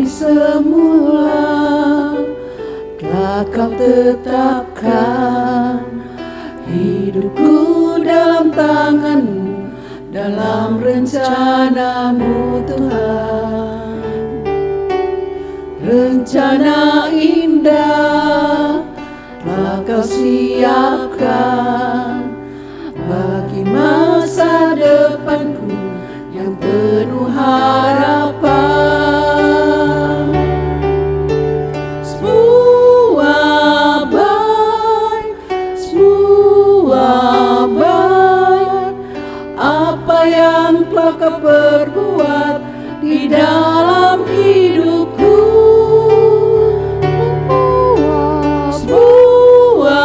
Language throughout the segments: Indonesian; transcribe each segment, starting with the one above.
Dari semula telah Kau tetapkan hidupku dalam tangan-Mu, dalam rencana-Mu Tuhan. Rencana indah telah Kau siapkan bagi masa depanku yang penuh harapan. Semua baik apa yang telah Kau perbuat di dalam hidupku. Semua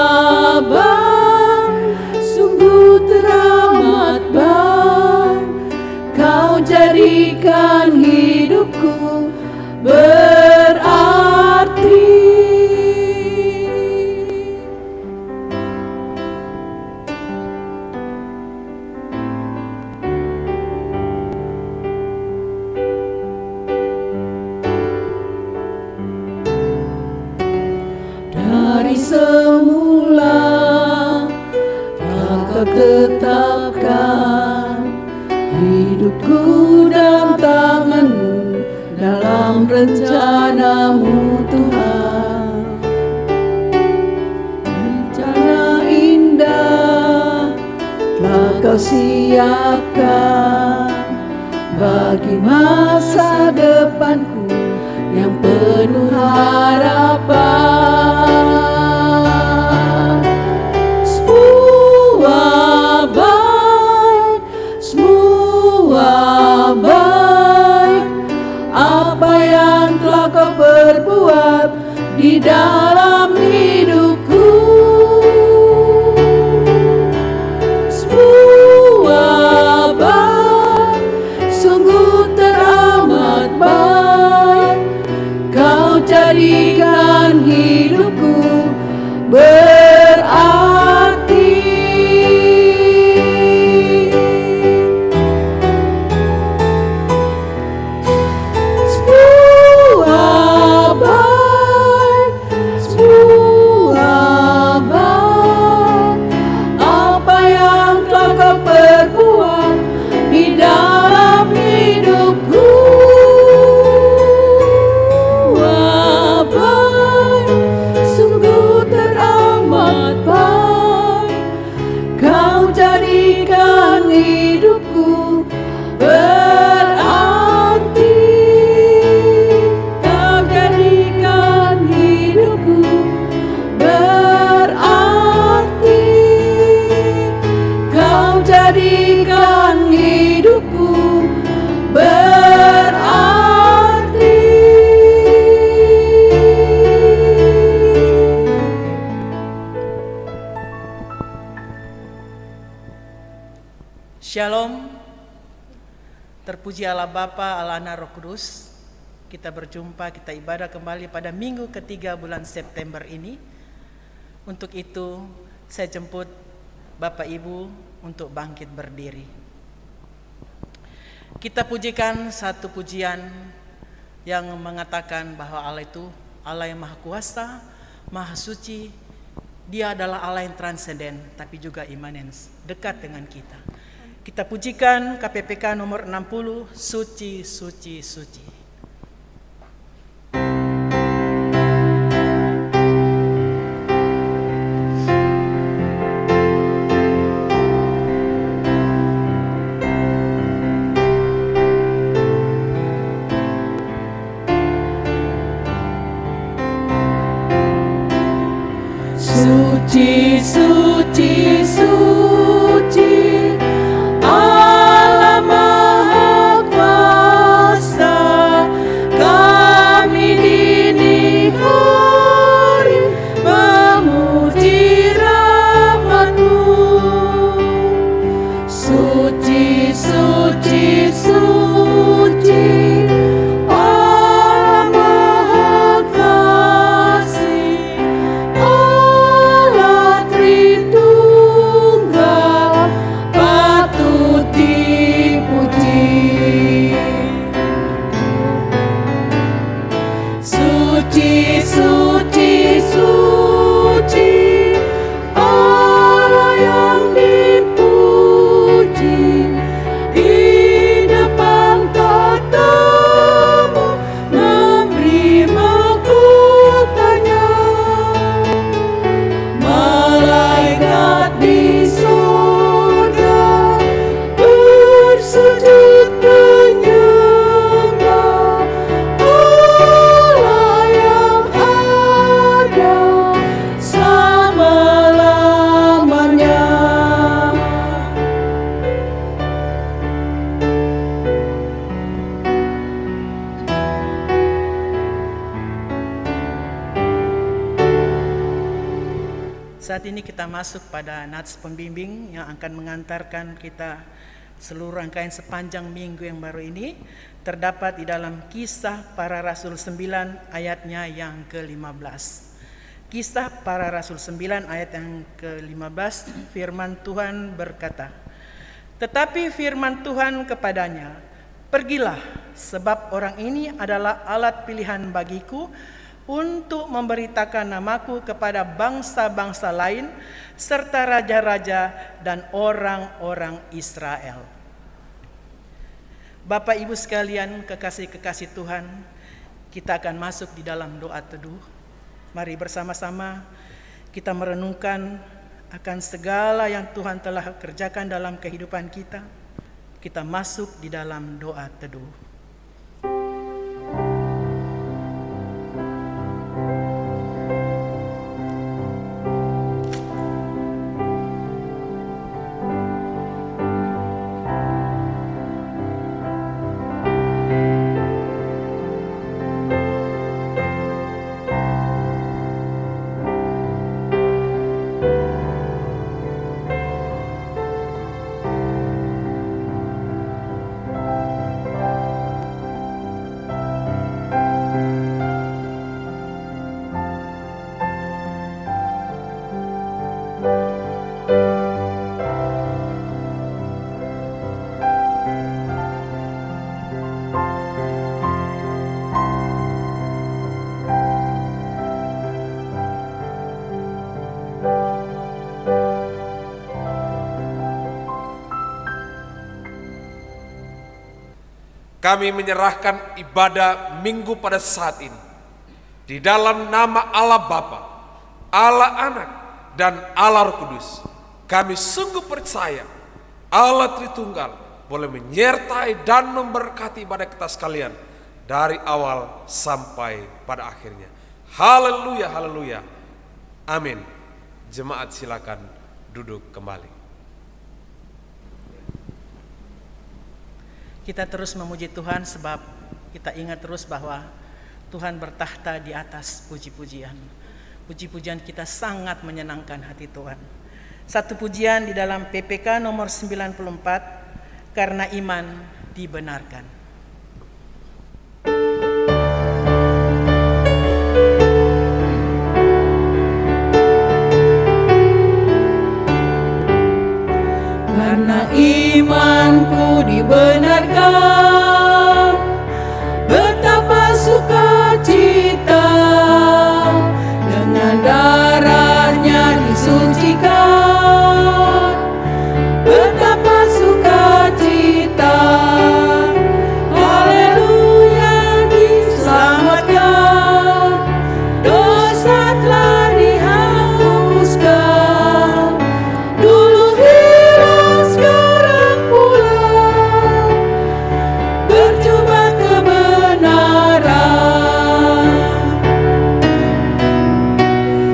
baik, sungguh teramat baik. Kau jadikan hidupku berarti. Dari semula telah Kau tetapkan hidupku dalam tangan-Mu, dalam rencana-Mu Tuhan. Rencana indah telah Kau siapkan bagi masa depanku yang penuh harapan. Semua baik apa yang telah Kau perbuat di dalam hidupku. Semua baik, sungguh teramat baik. Kau jadikan hidupku berarti. Shalom, terpuji Allah Bapa, Allah Anak, Roh Kudus. Kita berjumpa, kita ibadah kembali pada minggu ketiga bulan September ini. Untuk itu saya jemput Bapak Ibu untuk bangkit berdiri. Kita pujikan satu pujian yang mengatakan bahwa Allah itu Allah yang Maha Kuasa, Maha Suci. Dia adalah Allah yang transenden tapi juga imanens, dekat dengan kita. Kita pujikan KPPK nomor 60, Suci, Suci, Suci. Suci, suci, suci, Allah Maha Kuasa. Saat ini kita masuk pada nats pembimbing yang akan mengantarkan kita seluruh rangkaian sepanjang minggu yang baru ini. Terdapat di dalam Kisah Para Rasul 9 ayatnya yang ke-15. Kisah Para Rasul 9 ayat yang ke-15, firman Tuhan berkata, "Tetapi firman Tuhan kepadanya, pergilah, sebab orang ini adalah alat pilihan bagiku untuk memberitakan namaku kepada bangsa-bangsa lain serta raja-raja dan orang-orang Israel." Bapak Ibu sekalian, kekasih-kekasih Tuhan, kita akan masuk di dalam doa teduh. Mari bersama-sama kita merenungkan akan segala yang Tuhan telah kerjakan dalam kehidupan kita. Kita masuk di dalam doa teduh. Kami menyerahkan ibadah minggu pada saat ini di dalam nama Allah Bapa, Allah Anak, dan Allah Roh Kudus. Kami sungguh percaya Allah Tritunggal boleh menyertai dan memberkati ibadah kita sekalian dari awal sampai pada akhirnya. Haleluya, haleluya. Amin. Jemaat silakan duduk kembali. Kita terus memuji Tuhan sebab kita ingat terus bahwa Tuhan bertahta di atas puji-pujian. Puji-pujian kita sangat menyenangkan hati Tuhan. Satu pujian di dalam PPK nomor 94, karena iman dibenarkan. Karena imanku dibenarkan, betapa sukacita, dengan darahnya disucikan, betapa sukacita, haleluya diselamatkan, dosa telah dihapuskan, dulu hilang sekarang pulang, berjubah kebenaran.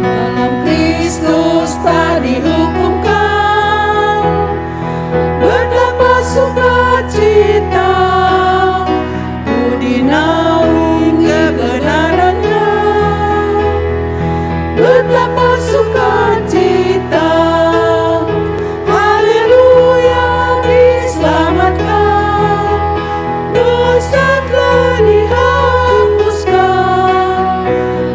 Dalam Kristus tak dihukumkan, betapa sukacita, ku dinaungi kebenarannya, betapa sukacita, haleluya diselamatkan, dosa telah dihapuskan,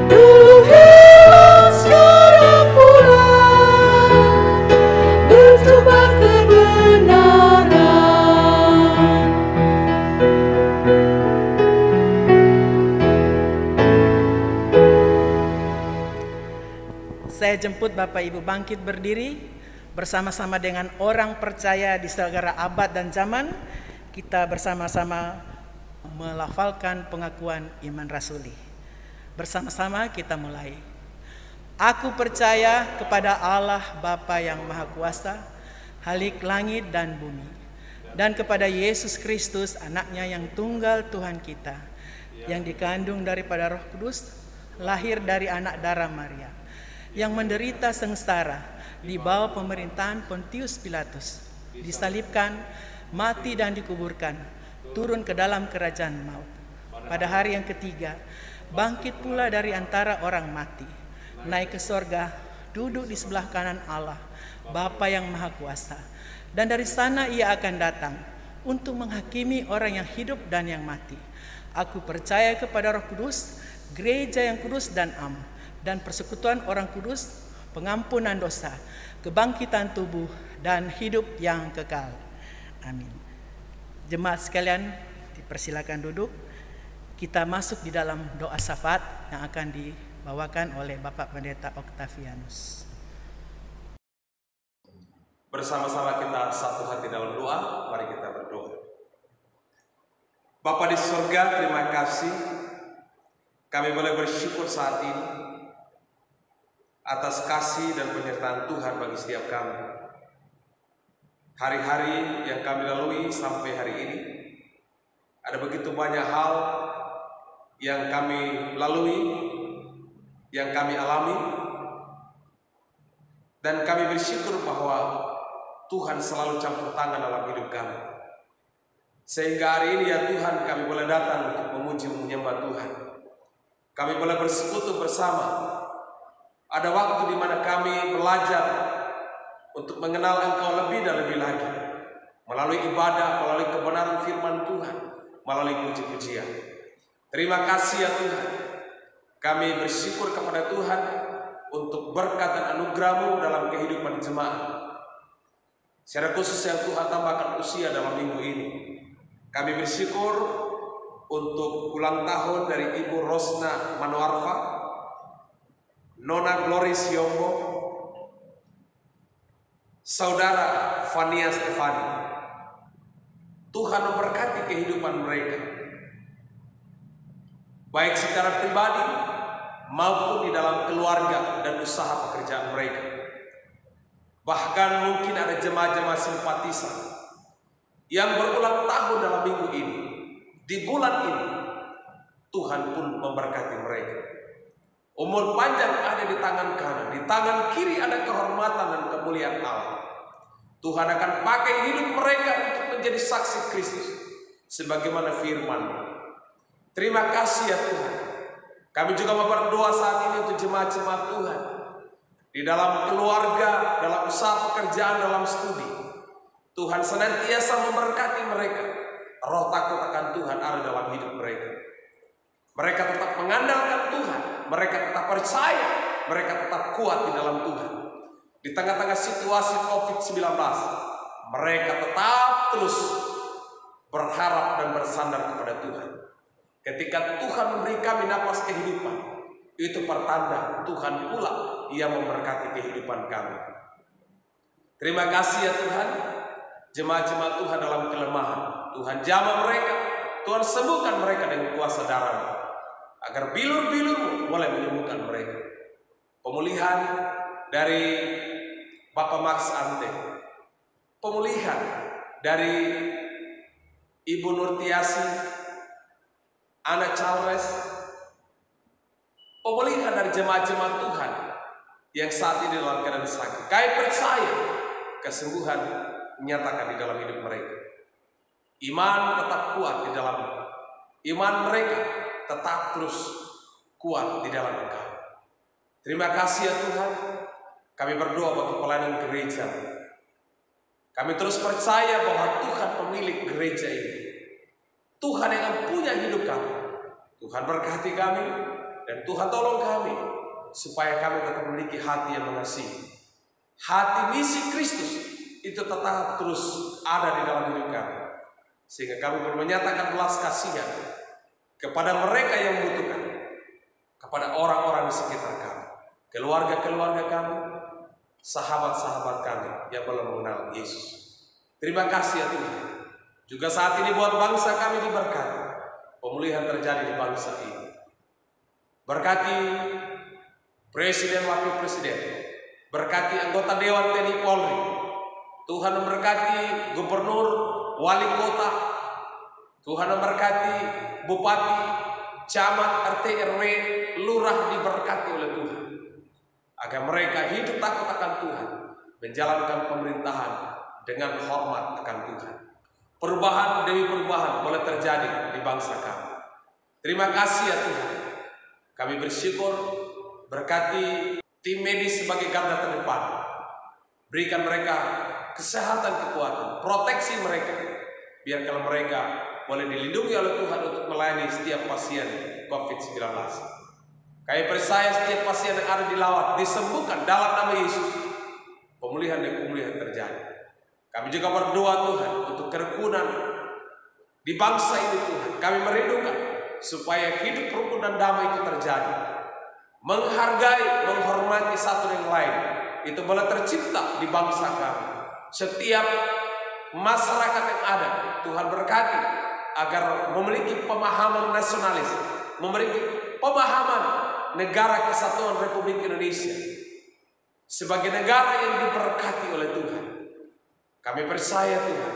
dulu hilang sekarang pulang, berjubah kebenaran. Saya jemput Bapak Ibu bangkit berdiri bersama-sama dengan orang percaya di segala abad dan zaman. Kita bersama-sama melafalkan pengakuan iman rasuli. Bersama-sama kita mulai. Aku percaya kepada Allah Bapa yang Maha Kuasa, Khalik langit dan bumi, dan kepada Yesus Kristus, anaknya yang tunggal Tuhan kita, yang dikandung daripada Roh Kudus, lahir dari anak darah Maria, yang menderita sengsara di bawah pemerintahan Pontius Pilatus, disalibkan, mati dan dikuburkan, turun ke dalam kerajaan maut. Pada hari yang ketiga, bangkit pula dari antara orang mati, naik ke sorga, duduk di sebelah kanan Allah, Bapa yang Maha Kuasa. Dan dari sana ia akan datang untuk menghakimi orang yang hidup dan yang mati. Aku percaya kepada Roh Kudus, gereja yang kudus dan am, dan persekutuan orang kudus, pengampunan dosa, kebangkitan tubuh, dan hidup yang kekal. Amin. Jemaat sekalian, dipersilakan duduk. Kita masuk di dalam doa syafaat yang akan dibawakan oleh Bapak Pendeta Octavianus. Bersama-sama kita satu hati dalam doa, mari kita berdoa. Bapa di surga, terima kasih kami boleh bersyukur saat ini atas kasih dan penyertaan Tuhan bagi setiap kami. Hari-hari yang kami lalui sampai hari ini, ada begitu banyak hal yang kami lalui, yang kami alami, dan kami bersyukur bahwa Tuhan selalu campur tangan dalam hidup kami. Sehingga hari ini ya Tuhan, kami boleh datang untuk memuji menyembah Tuhan. Kami boleh bersekutu bersama. Ada waktu di mana kami belajar untuk mengenal Engkau lebih dan lebih lagi, melalui ibadah, melalui kebenaran firman Tuhan, melalui puji-pujian. Terima kasih ya Tuhan. Kami bersyukur kepada Tuhan untuk berkat dan anugerah-Mu dalam kehidupan jemaat. Secara khusus yang Tuhan tambahkan usia dalam minggu ini. Kami bersyukur untuk ulang tahun dari Ibu Rosna Manuarfa, Nona Gloris Yombo, Saudara Fania Stefani. Tuhan memberkati kehidupan mereka, baik secara pribadi maupun di dalam keluarga dan usaha pekerjaan mereka. Bahkan mungkin ada jemaah-jemaah simpatisan yang berulang tahun dalam minggu ini, di bulan ini. Tuhan pun memberkati mereka. Umur panjang ada di tangan kanan, di tangan kiri ada kehormatan dan kemuliaan Allah. Tuhan akan pakai hidup mereka untuk menjadi saksi Kristus, sebagaimana firman. Terima kasih ya Tuhan. Kami juga mau berdoa saat ini untuk jemaat-jemaat Tuhan, di dalam keluarga, dalam usaha pekerjaan, dalam studi. Tuhan senantiasa memberkati mereka. Roh takut akan Tuhan ada dalam hidup mereka. Mereka tetap mengandalkan Tuhan. Mereka tetap percaya. Mereka tetap kuat di dalam Tuhan. Di tengah-tengah situasi COVID-19, mereka tetap terus berharap dan bersandar kepada Tuhan. Ketika Tuhan memberi kami napas kehidupan, itu pertanda Tuhan pula Ia memberkati kehidupan kami. Terima kasih ya Tuhan. Jemaat-jemaat Tuhan dalam kelemahan, Tuhan jamah mereka, Tuhan sembuhkan mereka dengan kuasa darah-Mu, agar bilur-bilur boleh menyembuhkan mereka. Pemulihan dari Bapak Max Ante, pemulihan dari Ibu Nurtiasi, Ana Charles, pemulihan dari jemaat-jemaat Tuhan yang saat ini dalam keadaan sakit. Kami percaya kesembuhan menyatakan di dalam hidup mereka. Iman tetap kuat di dalam iman mereka, tetap terus kuat di dalam Engkau. Terima kasih ya Tuhan. Kami berdoa bagi pelayanan gereja. Kami terus percaya bahwa Tuhan pemilik gereja ini, Tuhan yang punya hidup kami. Tuhan berkati kami dan Tuhan tolong kami supaya kami tetap memiliki hati yang mengasihi. Hati misi Kristus itu tetap terus ada di dalam hidup kami, sehingga kami boleh menyatakan belas kasihan kepada mereka yang membutuhkan, kepada orang-orang di sekitar kami, keluarga-keluarga kami, sahabat-sahabat kami yang belum mengenal Yesus. Terima kasih ya Tuhan. Juga saat ini buat bangsa kami diberkati, pemulihan terjadi di bangsa ini. Berkati Presiden, Wakil Presiden, berkati anggota Dewan TNI Polri. Tuhan memberkati Gubernur, Wali Kota. Tuhan memberkati Bupati, Camat, RT, RW, Lurah diberkati oleh Tuhan, agar mereka hidup takut akan Tuhan, menjalankan pemerintahan dengan hormat akan Tuhan. Perubahan demi perubahan boleh terjadi di bangsa kami. Terima kasih ya Tuhan. Kami bersyukur, berkati tim medis sebagai garda terdepan. Berikan mereka kesehatan, kekuatan, proteksi mereka, biar kalau mereka boleh dilindungi oleh Tuhan untuk melayani setiap pasien COVID-19. Kami percaya setiap pasien yang ada dilawat disembuhkan dalam nama Yesus. Pemulihan dan pemulihan terjadi. Kami juga berdoa Tuhan untuk kerukunan di bangsa ini Tuhan. Kami merindukan supaya hidup rukun dan damai itu terjadi. Menghargai, menghormati satu yang lain itu boleh tercipta di bangsa kami. Setiap masyarakat yang ada Tuhan berkati agar memiliki pemahaman nasionalis, memiliki pemahaman negara kesatuan Republik Indonesia sebagai negara yang diberkati oleh Tuhan. Kami percaya Tuhan,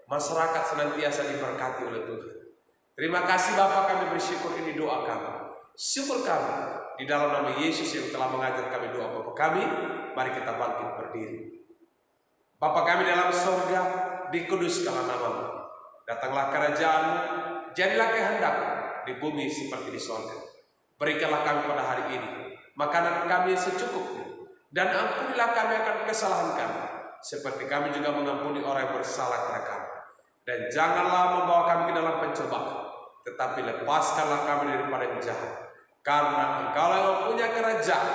masyarakat senantiasa diberkati oleh Tuhan. Terima kasih Bapa, kami bersyukur, ini doa kami. Syukur kami di dalam nama Yesus yang telah mengajar kami doa Bapa kami. Mari kita bangkit berdiri. Bapa kami dalam surga, dikuduskanlah nama-Mu. Datanglah kerajaan-Mu, jadilah kehendak-Mu di bumi seperti di surga. Berikanlah kami pada hari ini makanan kami secukupnya, dan ampunilah kami akan kesalahan kami, seperti kami juga mengampuni orang yang bersalah kepada kami. Dan janganlah membawa kami ke dalam pencobaan, tetapi lepaskanlah kami daripada yang jahat. Karena Engkau yang mempunyai kerajaan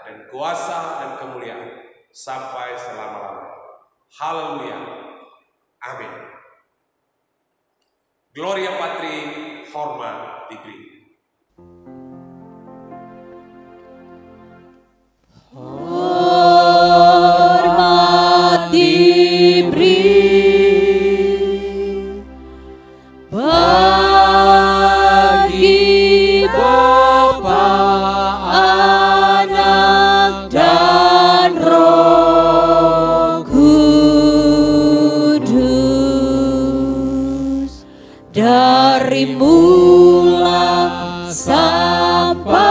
dan kuasa dan kemuliaan sampai selama-lamanya. Haleluya. Amin. Gloria Patri, hormat diberi. Hormat diberi bagi Bapa, Anak, dan Roh Kudus, dari mula sampai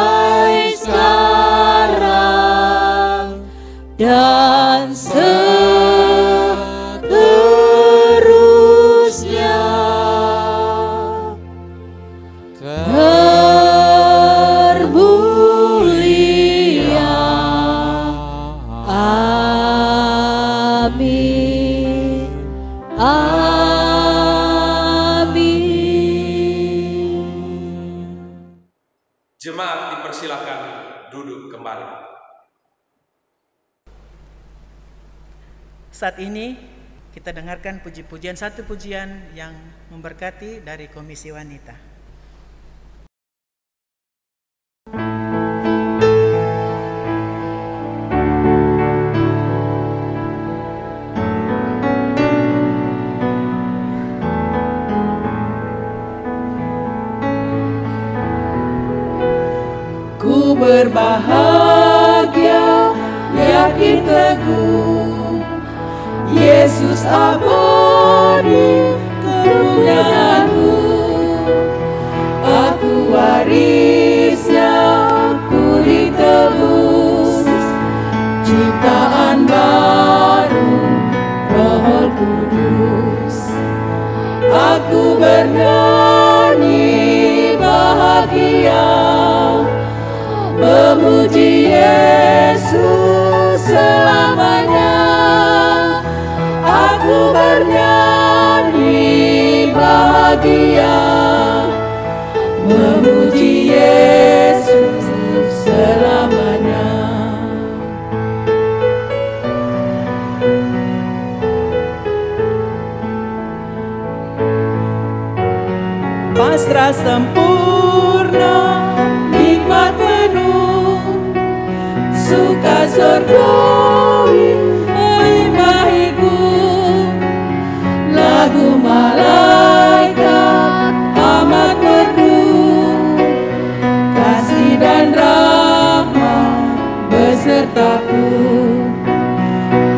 sekarang dan seterusnya. Termulia. Amin. Amin. Jemaat dipersilakan duduk kembali. Saat ini kita dengarkan puji-pujian, satu pujian yang memberkati dari Komisi Wanita. Ku berbahagia, yakin teguh, Yesus abadi kemunyaanku. Aku warisnya, ku ditebus, ciptaan baru, Roh Kudus. Aku bernyanyi bahagia, memuji Yesus selamanya. Aku bernyanyi bahagia, memuji Yesus selamanya. Pasrah sempurna, nikmat penuh, suka surgawi melimpahiku. Lagu malaikat amat merdu, kasih dan rahmat besertaku.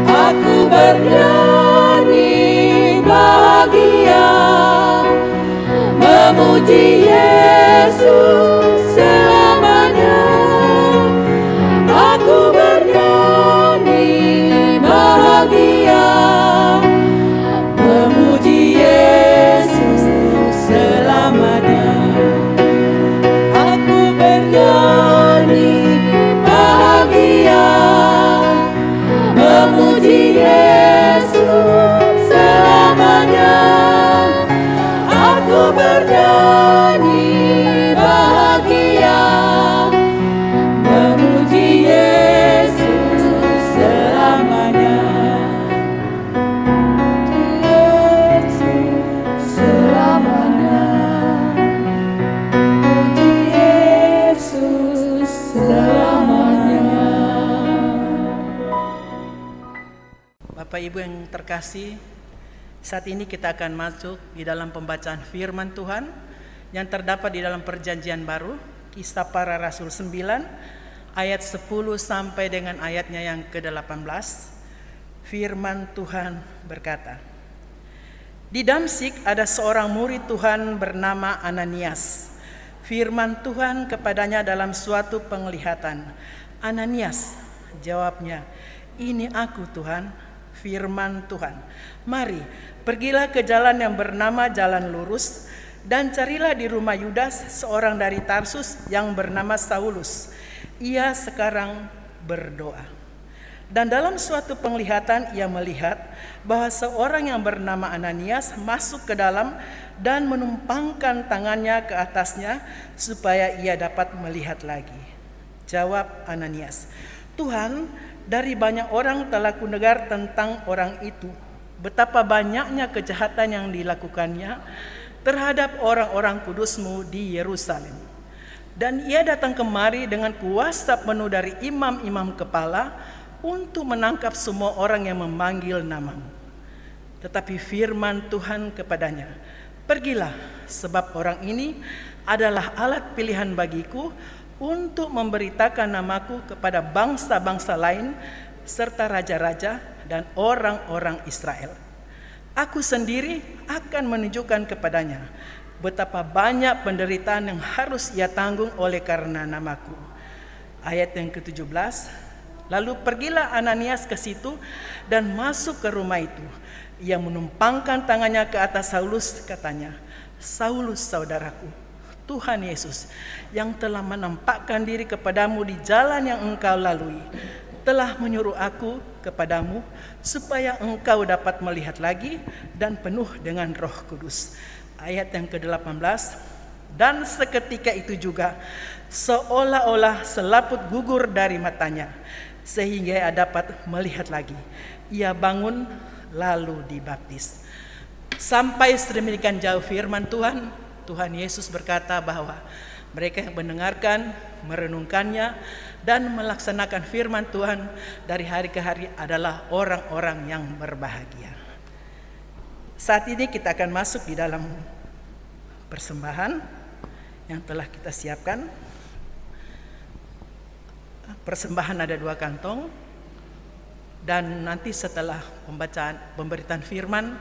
Aku bernyanyi bahagia, memuji Yesus selamanya. Aku bernyanyi bahagia, memuji Yesus selamanya. Aku bernyanyi bahagia, Bapak Ibu yang terkasih, saat ini kita akan masuk di dalam pembacaan firman Tuhan yang terdapat di dalam Perjanjian Baru, Kisah Para Rasul 9 ayat 10 sampai dengan ayatnya yang ke-18. Firman Tuhan berkata, di Damsyik ada seorang murid Tuhan bernama Ananias. Firman Tuhan kepadanya dalam suatu penglihatan, Ananias, jawabnya, ini aku Tuhan. Firman Tuhan, mari pergilah ke jalan yang bernama Jalan Lurus dan carilah di rumah Yudas seorang dari Tarsus yang bernama Saulus. Ia sekarang berdoa. Dan dalam suatu penglihatan ia melihat bahwa seorang yang bernama Ananias masuk ke dalam dan menumpangkan tangannya ke atasnya supaya ia dapat melihat lagi. Jawab Ananias, Tuhan, dari banyak orang telah kudengar tentang orang itu, betapa banyaknya kejahatan yang dilakukannya terhadap orang-orang kudus-Mu di Yerusalem. Dan ia datang kemari dengan kuasa penuh dari imam-imam kepala untuk menangkap semua orang yang memanggil nama-Mu. Tetapi firman Tuhan kepadanya, pergilah, sebab orang ini adalah alat pilihan bagiku untuk memberitakan namaku kepada bangsa-bangsa lain serta raja-raja dan orang-orang Israel. Aku sendiri akan menunjukkan kepadanya betapa banyak penderitaan yang harus ia tanggung oleh karena namaku. Ayat yang ke-17, lalu pergilah Ananias ke situ dan masuk ke rumah itu. Ia menumpangkan tangannya ke atas Saulus, katanya, Saulus saudaraku, Tuhan Yesus yang telah menampakkan diri kepadamu di jalan yang engkau lalui, telah menyuruh aku kepadamu supaya engkau dapat melihat lagi dan penuh dengan Roh Kudus. Ayat yang ke-18, dan seketika itu juga seolah-olah selaput gugur dari matanya, sehingga ia dapat melihat lagi. Ia bangun lalu dibaptis. Sampai sedemikian jauh firman Tuhan. Tuhan Yesus berkata bahwa mereka yang mendengarkan, merenungkannya, dan melaksanakan firman Tuhan dari hari ke hari adalah orang-orang yang berbahagia. Saat ini kita akan masuk di dalam persembahan yang telah kita siapkan. Persembahan ada 2 kantong, dan nanti setelah pemberitaan firman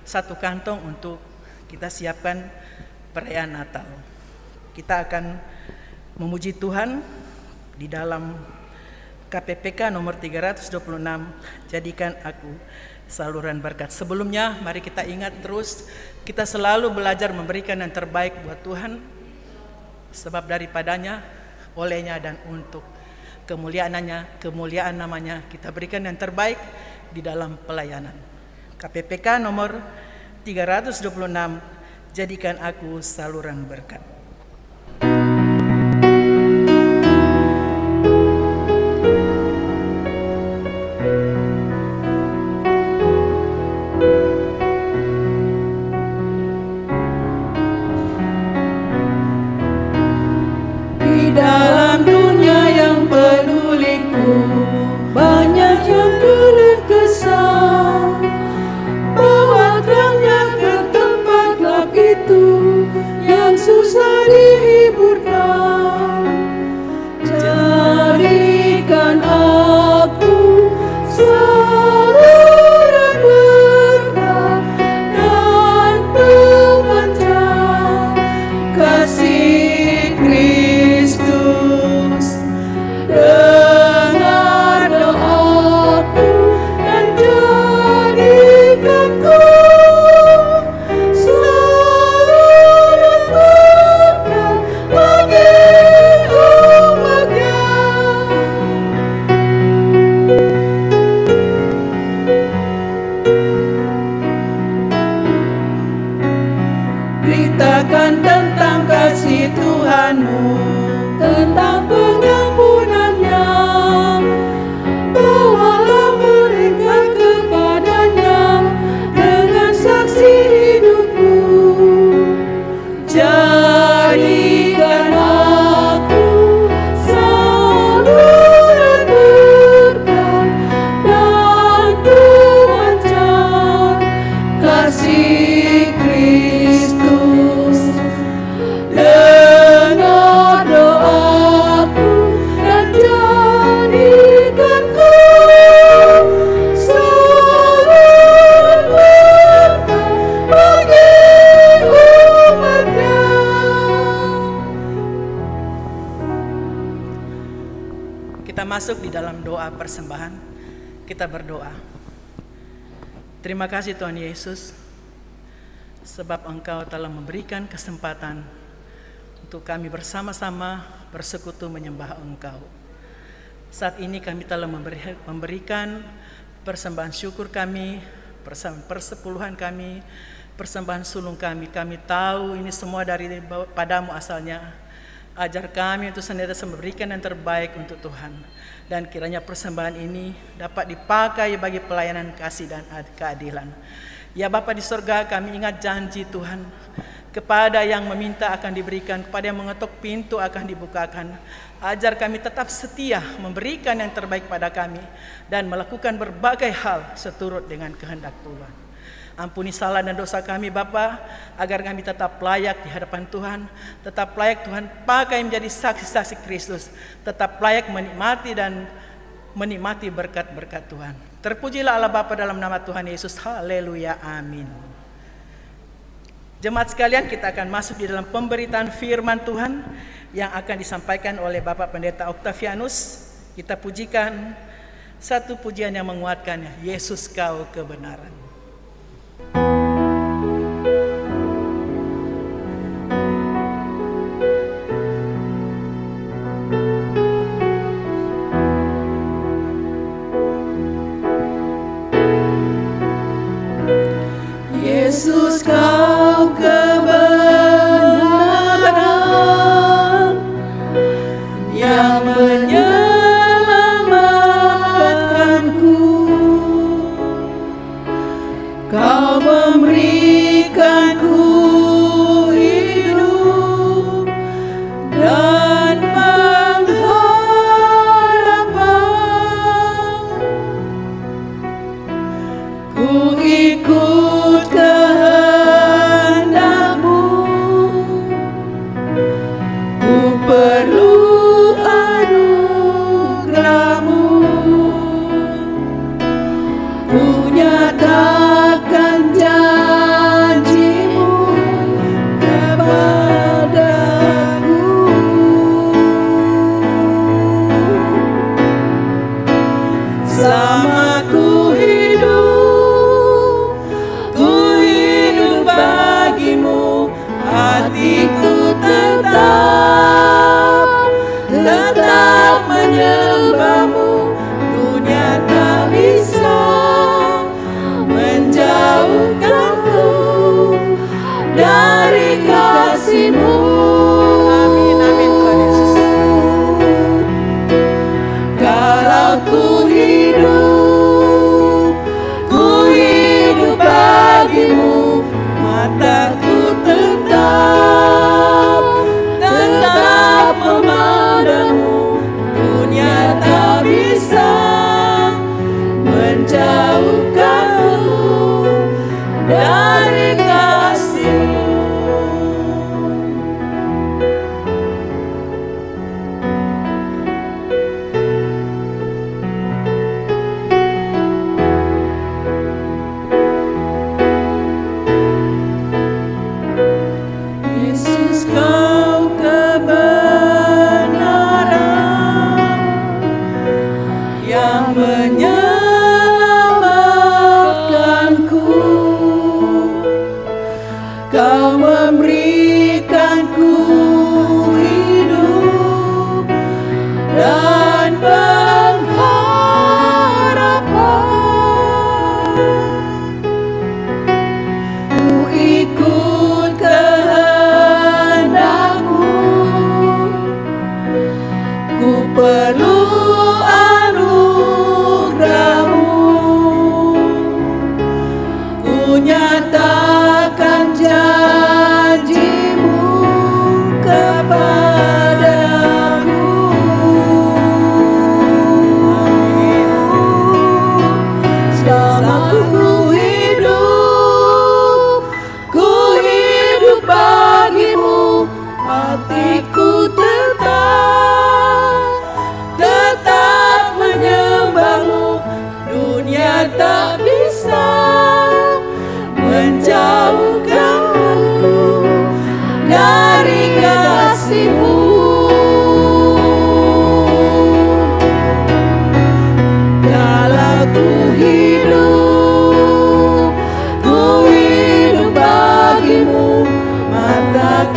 1 kantong untuk kita siapkan perayaan Natal. Kita akan memuji Tuhan di dalam KPPK nomor 326, jadikan aku saluran berkat. Sebelumnya mari kita ingat terus, kita selalu belajar memberikan yang terbaik buat Tuhan, sebab daripadanya, olehnya, dan untuk kemuliaan namanya kita berikan yang terbaik di dalam pelayanan. KPPK nomor 326, jadikan aku saluran berkat. Di dalam dunia yang peduliku, banyak yang keluh kesah, bawa terangnya ke tempat gelap itu yang susah masuk di dalam doa persembahan, kita berdoa. Terima kasih Tuhan Yesus, sebab Engkau telah memberikan kesempatan untuk kami bersama-sama bersekutu menyembah Engkau. Saat ini kami telah memberikan persembahan syukur kami, persepuluhan kami, persembahan sulung kami. Kami tahu ini semua dari padamu asalnya. Ajar kami untuk senantiasa memberikan yang terbaik untuk Tuhan. Dan kiranya persembahan ini dapat dipakai bagi pelayanan kasih dan keadilan. Ya Bapa di sorga, kami ingat janji Tuhan. Kepada yang meminta akan diberikan, kepada yang mengetuk pintu akan dibukakan. Ajar kami tetap setia memberikan yang terbaik pada kami dan melakukan berbagai hal seturut dengan kehendak Tuhan. Ampuni salah dan dosa kami Bapa, agar kami tetap layak di hadapan Tuhan, tetap layak Tuhan pakai menjadi saksi-saksi Kristus, tetap layak menikmati berkat-berkat Tuhan. Terpujilah Allah Bapa dalam nama Tuhan Yesus. Haleluya, amin. Jemaat sekalian, kita akan masuk di dalam pemberitaan firman Tuhan yang akan disampaikan oleh Bapak Pendeta Octavianus. Kita pujikan satu pujian yang menguatkan, Yesus Kau kebenaran. Yesus Kau kebenaran yang menyelamatkanku. Kau memberikanku hidup dan pengharapan. Ku ikut kehendak-Mu, ku perlu anugerah-Mu. Ku nyatakan janji-Mu kepadaku. Selama ku hidup, ku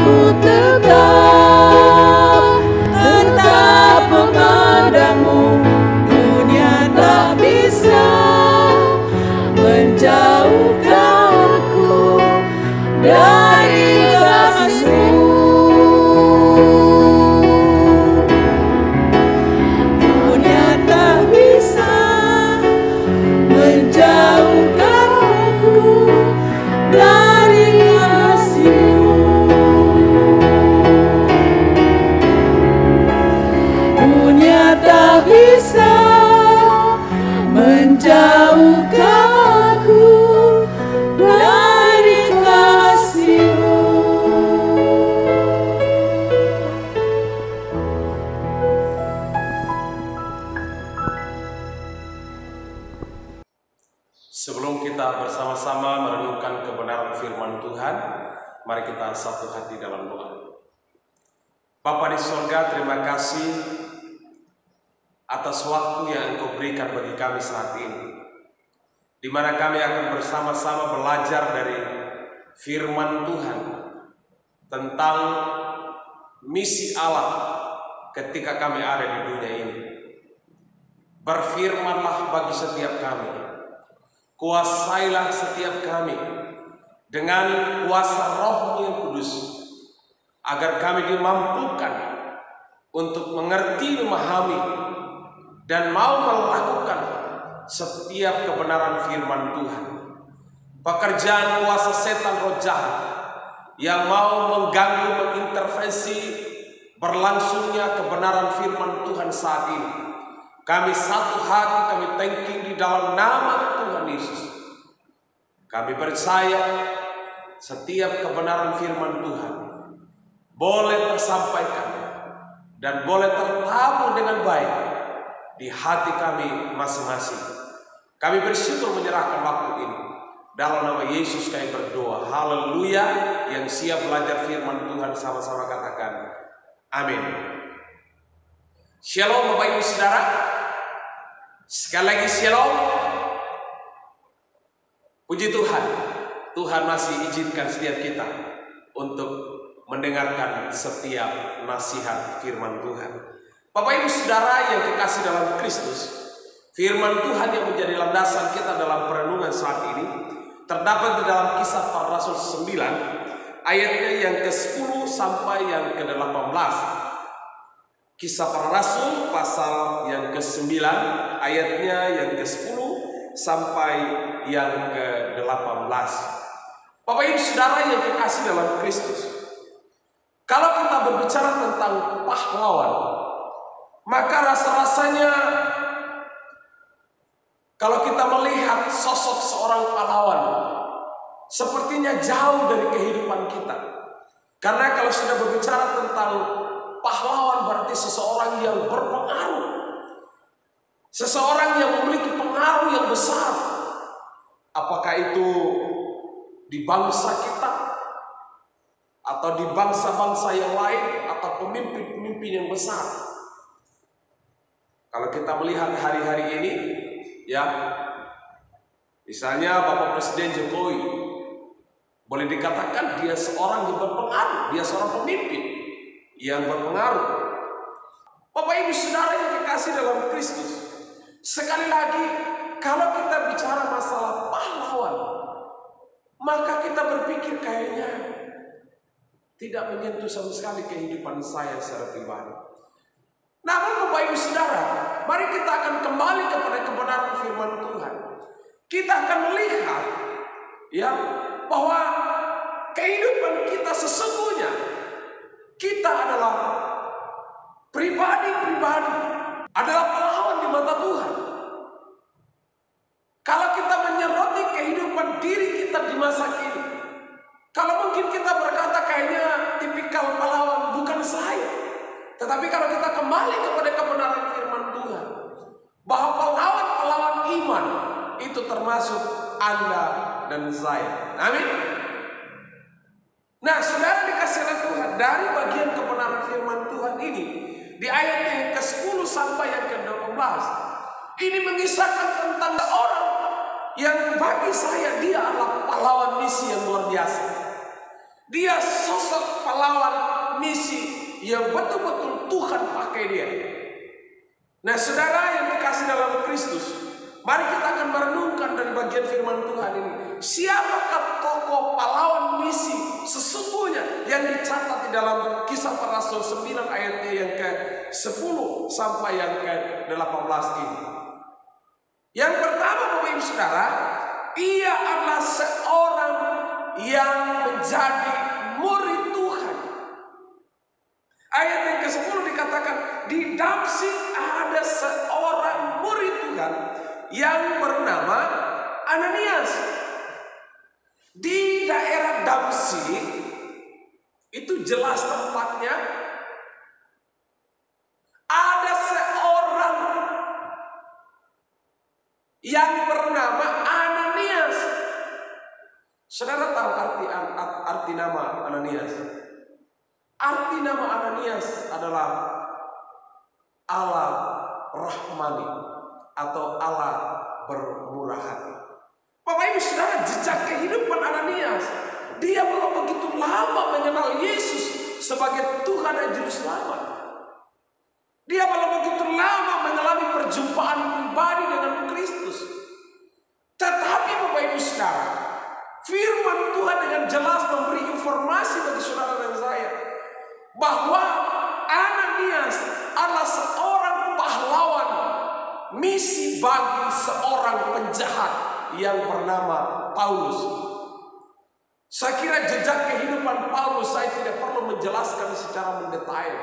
ku tetap memandangmu. Dunia tak bisa menjauhkanku dari kasih-Mu. Dunia tak bisa menjauhkanku dari kasih-Mu. Dunia tak bisa menjauhkanku dari kasih-Mu. Sebelum kita bersama-sama merenungkan kebenaran firman Tuhan, mari kita satu hati dalam doa. Bapa di sorga, terima kasih atas waktu yang Engkau berikan bagi kami saat ini, di mana kami akan bersama-sama belajar dari firman Tuhan tentang misi Allah ketika kami ada di dunia ini. Berfirmanlah bagi setiap kami, kuasailah setiap kami dengan kuasa Roh-Mu yang kudus, agar kami dimampukan untuk mengerti, memahami, dan mau melakukan setiap kebenaran firman Tuhan. Pekerjaan kuasa setan roh jahat yang mau mengganggu, mengintervensi berlangsungnya kebenaran firman Tuhan saat ini, kami satu hati, kami thanking di dalam nama Tuhan Yesus. Kami percaya setiap kebenaran firman Tuhan boleh tersampaikan dan boleh tertabur dengan baik di hati kami masing-masing. Kami bersyukur menyerahkan waktu ini. Dalam nama Yesus kami berdoa. Haleluya. Yang siap belajar firman Tuhan sama-sama katakan amin. Shalom Bapak Ibu Saudara. Sekali lagi shalom. Puji Tuhan, Tuhan masih izinkan setiap kita untuk mendengarkan setiap nasihat firman Tuhan. Bapak Ibu Saudara yang kekasih dalam Kristus, firman Tuhan yang menjadi landasan kita dalam perenungan saat ini terdapat di dalam Kisah Para Rasul 9 ayatnya yang ke-10 sampai yang ke-18. Kisah Para Rasul pasal yang ke-9 ayatnya yang ke-10 sampai yang ke-18. Bapak Ibu Saudara yang kekasih dalam Kristus, kalau kita berbicara tentang pahlawan, maka rasa-rasanya kalau kita melihat sosok seorang pahlawan sepertinya jauh dari kehidupan kita. Karena kalau sudah berbicara tentang pahlawan berarti seseorang yang berpengaruh, seseorang yang memiliki pengaruh yang besar. Apakah itu di bangsa kita atau di bangsa-bangsa yang lain atau pemimpin-pemimpin yang besar. Kalau kita melihat hari-hari ini, ya, misalnya Bapak Presiden Jokowi, boleh dikatakan dia seorang yang berpengaruh, dia seorang pemimpin yang berpengaruh. Bapak Ibu Saudara yang dikasih dalam Kristus, sekali lagi kalau kita bicara masalah pahlawan, maka kita berpikir kayaknya tidak menyentuh sama sekali kehidupan saya secara pribadi. Namun Bapak Ibu Saudara, mari kita akan kembali kepada kebenaran firman Tuhan. Kita akan melihat, ya, bahwa kehidupan kita sesungguhnya kita adalah pribadi-pribadi, adalah pahlawan di mata Tuhan. Kalau kita menyeroti kehidupan diri kita di masa kini, kalau mungkin kita berkata kayaknya tipikal pahlawan bukan saya, tetapi kalau kita kembali kepada kebenaran firman Tuhan, bahwa pahlawan-pahlawan iman itu termasuk Anda dan saya. Amin. Nah, saudara dikasih oleh Tuhan, dari bagian kebenaran firman Tuhan ini, di ayat yang ke-10 sampai yang ke-18, ini mengisahkan tentang orang yang bagi saya dia adalah pahlawan misi yang luar biasa. Dia sosok pahlawan misi yang betul-betul Tuhan pakai dia. Nah, saudara yang dikasih dalam Kristus, mari kita akan merenungkan dari bagian firman Tuhan ini. Siapakah tokoh pahlawan misi sesungguhnya yang dicatat di dalam Kisah Para Rasul 9 ayatnya yang ke-10 sampai yang ke-18 ini? Yang pertama, Bapak Ibu Saudara, ia adalah seorang yang menjadi murid Tuhan. Ayat yang ke-10 dikatakan, di Damsyik ada seorang murid Tuhan yang bernama Ananias. Di daerah Damsyik, itu jelas tempatnya, ada seorang yang bernama Ananias. Saudara tahu arti nama Ananias? Arti nama Ananias adalah Allah Rahmani atau Allah bermurah hati. Bapak Ibu Saudara, jejak kehidupan Ananias, dia belum begitu lama mengenal Yesus sebagai Tuhan dan Juru Selamat. Dia belum begitu lama mengalami perjumpaan pribadi dengan Kristus. Tetapi Bapak Ibu Saudara, firman Tuhan dengan jelas memberi informasi bagi saudara dan saya bahwa Ananias adalah seorang pahlawan misi bagi seorang penjahat yang bernama Paulus. Saya kira jejak kehidupan Paulus saya tidak perlu menjelaskan secara mendetail.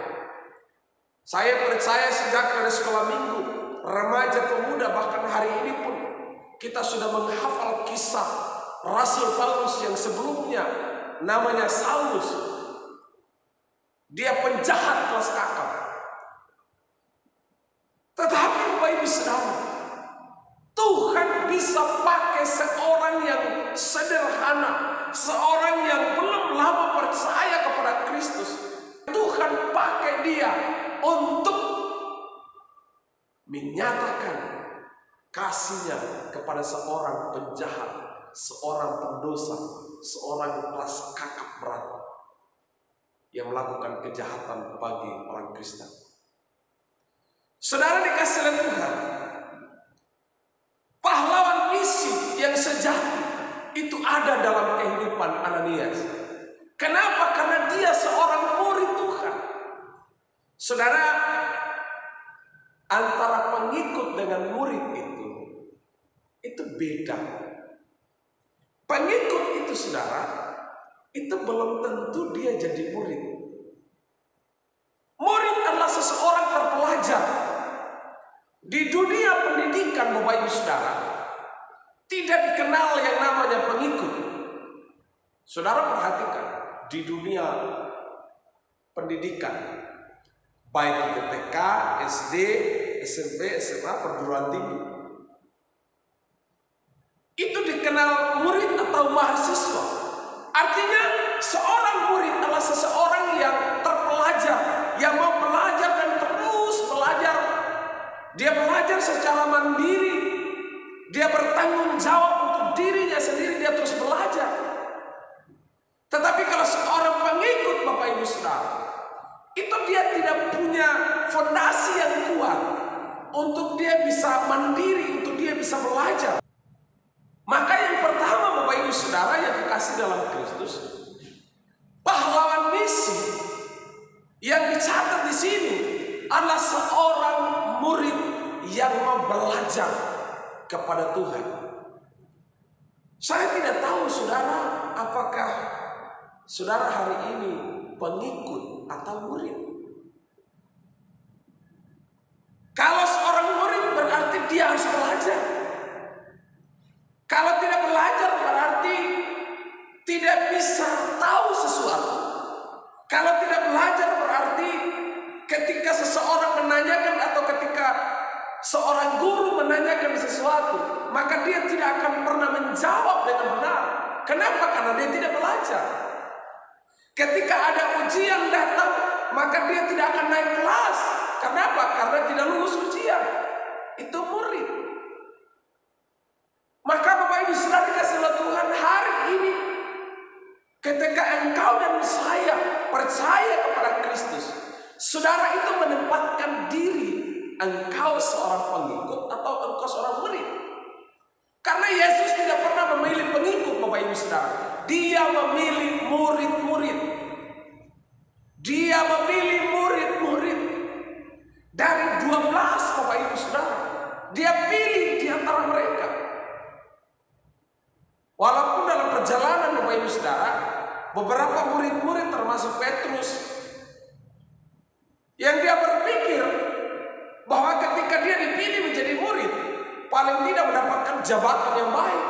Saya percaya sejak dari sekolah minggu, remaja, pemuda, bahkan hari ini pun kita sudah menghafal kisah Rasul Paulus yang sebelumnya namanya Saulus. Dia penjahat kelas kakap. Tetapi Bapak Ibu Saudara, Tuhan bisa pakai seorang yang sederhana, seorang yang belum lama percaya kepada Kristus. Tuhan pakai dia untuk menyatakan kasihnya kepada seorang penjahat, seorang pendosa, seorang kelas kakap berat yang melakukan kejahatan bagi orang Kristen. Saudara dikasih oleh Tuhan, pahlawan misi yang sejati itu ada dalam kehidupan Ananias. Kenapa? Karena dia seorang murid Tuhan. Saudara, antara pengikut dengan murid itu beda. Pengikut itu saudara, itu belum tentu dia jadi murid. Murid adalah seseorang terpelajar. Di dunia pendidikan Bapak Ibu Saudara, tidak dikenal yang namanya pengikut. Saudara perhatikan, di dunia pendidikan, baik itu TK, SD, SMP, SMA, perguruan tinggi, itu dikenal murid atau mahasiswa. Artinya seorang murid adalah seseorang yang terpelajar, yang mau belajar dan terus belajar. Dia belajar secara mandiri, dia bertanggung jawab untuk dirinya sendiri, dia terus belajar. Tetapi kalau seorang pengikut Bapak Ibu Saudara, itu dia tidak punya fondasi yang kuat untuk dia bisa mandiri, untuk dia bisa belajar. Maka yang pertama Bapak Ibu Saudara yang dikasih dalam Kristus, pahlawan misi yang dicatat di sini adalah seorang murid yang mau belajar kepada Tuhan. Saya tidak tahu saudara, apakah saudara hari ini pengikut atau murid. Kalau seorang murid berarti dia harus belajar. Kalau tidak belajar berarti tidak bisa tahu sesuatu. Kalau tidak belajar berarti ketika seseorang menanyakan atau ketika seorang guru menanyakan sesuatu, maka dia tidak akan pernah menjawab dengan benar. Kenapa? Karena dia tidak belajar. Ketika ada ujian datang, maka dia tidak akan naik kelas. Kenapa? Karena tidak lulus ujian. Itu murid. Maka Bapak Ibu Saudara dikasih oleh Tuhan hari ini, ketika Ketika engkau dan saya percaya kepada Kristus, saudara itu menempatkan diri engkau seorang pengikut atau engkau seorang murid. Karena Yesus tidak pernah memilih pengikut, Bapak Ibu Saudara. Dia memilih murid-murid. Dia memilih murid-murid. Dari 12, Bapak Ibu Saudara. Dia pilih di antara mereka. Walaupun dalam perjalanan, Bapak Ibu Saudara, beberapa murid-murid termasuk Petrus, yang dia berpikir bahwa ketika dia dipilih menjadi murid, paling tidak mendapatkan jabatan yang baik.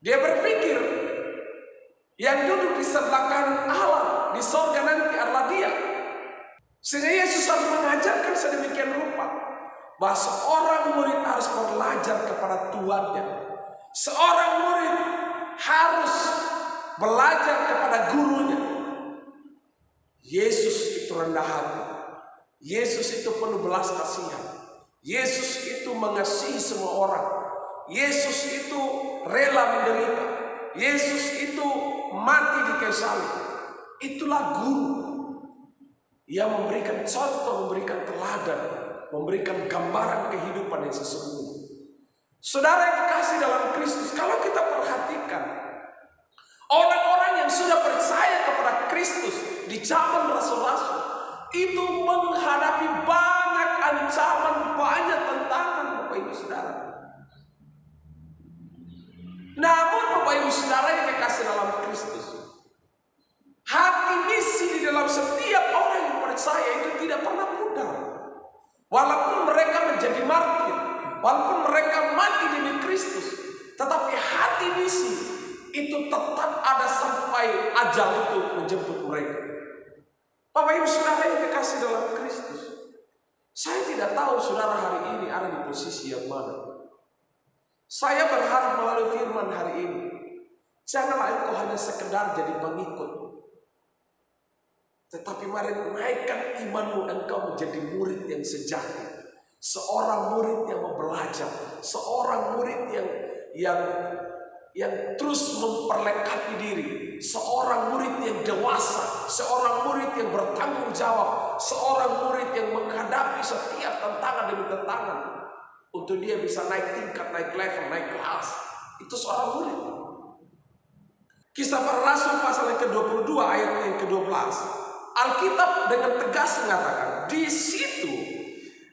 Dia berpikir yang duduk di sebelah kanan Allah di sorga nanti adalah dia. Sehingga Yesus harus mengajarkan sedemikian rupa bahwa seorang murid harus belajar kepada tuannya. Seorang murid harus belajar kepada gurunya. Yesus itu rendah hati. Yesus itu penuh belas kasihan. Yesus itu mengasihi semua orang. Yesus itu rela menderita. Yesus itu mati di kayu salib. Itulah guru yang memberikan contoh, memberikan teladan, memberikan gambaran kehidupan yang sesungguhnya. Saudara yang dikasih dalam Kristus, kalau kita perhatikan orang-orang yang sudah percaya kepada Kristus di zaman rasul-rasul itu menghadapi banyak ancaman, banyak tantangan, Bapak Ibu Saudara. Namun Bapak Ibu Saudara yang dikasih dalam Kristus, hati misi di dalam setiap orang yang percaya itu tidak pernah pudar. Walaupun mereka menjadi martir, walaupun mereka mati demi Kristus, tetapi hati misi itu tetap ada sampai ajal itu menjemput mereka. Bapak Ibu Saudara yang dikasih dalam Kristus, saya tidak tahu saudara hari ini ada di posisi yang mana. Saya berharap melalui firman hari ini, janganlah engkau hanya sekedar jadi pengikut, tetapi mari naikkan imanmu, engkau menjadi murid yang sejati. Seorang murid yang mau belajar, seorang murid yang terus memperlengkapi diri, seorang murid yang dewasa, seorang murid yang bertanggung jawab, seorang murid yang menghadapi setiap tantangan demi tantangan untuk dia bisa naik tingkat, naik level, naik kelas. Itu seorang murid. Kisah Para Rasul pasal yang ke-22 ayat yang ke-12, Alkitab dengan tegas mengatakan, di situ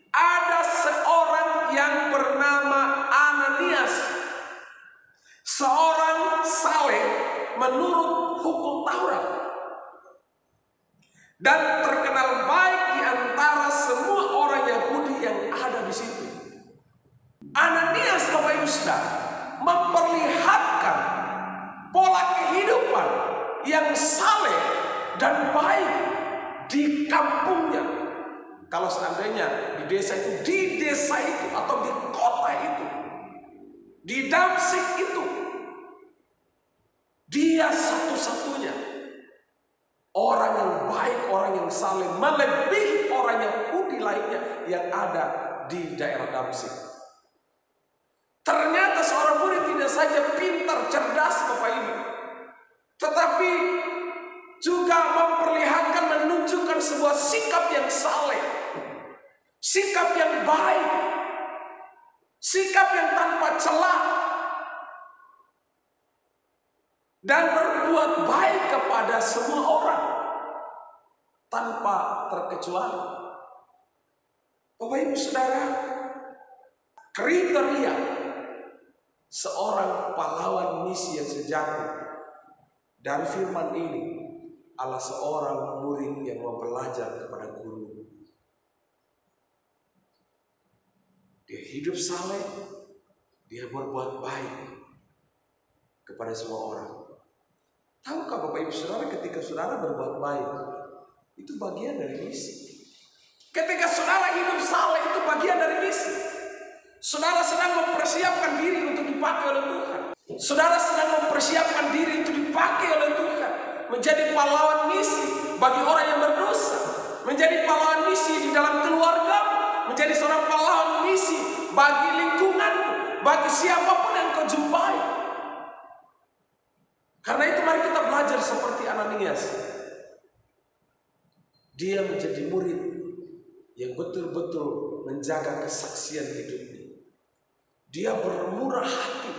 ada seorang yang bernama Ananias, seorang saleh menurut hukum Taurat, dan terkenal baik di antara semua orang Yahudi yang ada di situ. Ananias, Bapak Ibu Saudara, memperlihatkan pola kehidupan yang saleh dan baik di kampungnya. Kalau seandainya di desa itu atau di kota itu, di Damsyik itu, dia satu-satunya orang yang baik, orang yang saleh, melebihi orang Yahudi lainnya yang ada di daerah Damsyik. Ternyata seorang murid tidak saja pintar, cerdas, Bapak Ibu, tetapi juga memperlihatkan, menunjukkan sebuah sikap yang saleh, sikap yang baik, sikap yang tanpa celah, dan berbuat baik kepada semua orang tanpa terkecuali. Bapak Ibu Saudara, kriteria seorang pahlawan misi yang sejati dari firman ini adalah seorang murid yang mau belajar kepada guru. Dia hidup saleh, dia berbuat baik kepada semua orang. Tahukah Bapak Ibu Saudara, ketika saudara berbuat baik, itu bagian dari misi. Ketika saudara hidup saleh, itu bagian dari misi. Saudara sedang mempersiapkan diri untuk dipakai oleh Tuhan. Saudara sedang mempersiapkan diri untuk dipakai oleh Tuhan, menjadi pahlawan misi bagi orang yang berdosa, menjadi pahlawan misi di dalam keluarga, menjadi seorang pahlawan misi bagi lingkungan, bagi siapapun yang kau jumpai. Karena itu seperti Ananias, dia menjadi murid yang betul-betul menjaga kesaksian hidupnya. Dia bermurah hati.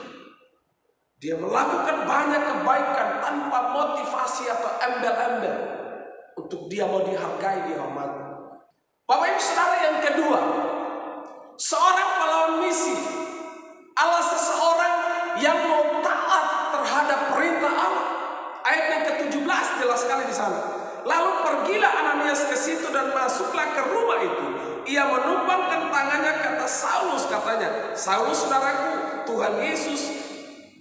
Dia melakukan banyak kebaikan tanpa motivasi atau embel-embel untuk dia mau dihargai, dihormati. Bapak Ibu Saudara, yang kedua, seorang pahlawan misi adalah seseorang yang mau taat terhadap perintah Allah. Ayat yang ke-17 jelas sekali di sana. Lalu pergilah Ananias ke situ dan masuklah ke rumah itu. Ia menumpangkan tangannya ke atas Saulus, katanya, "Saulus saudaraku, Tuhan Yesus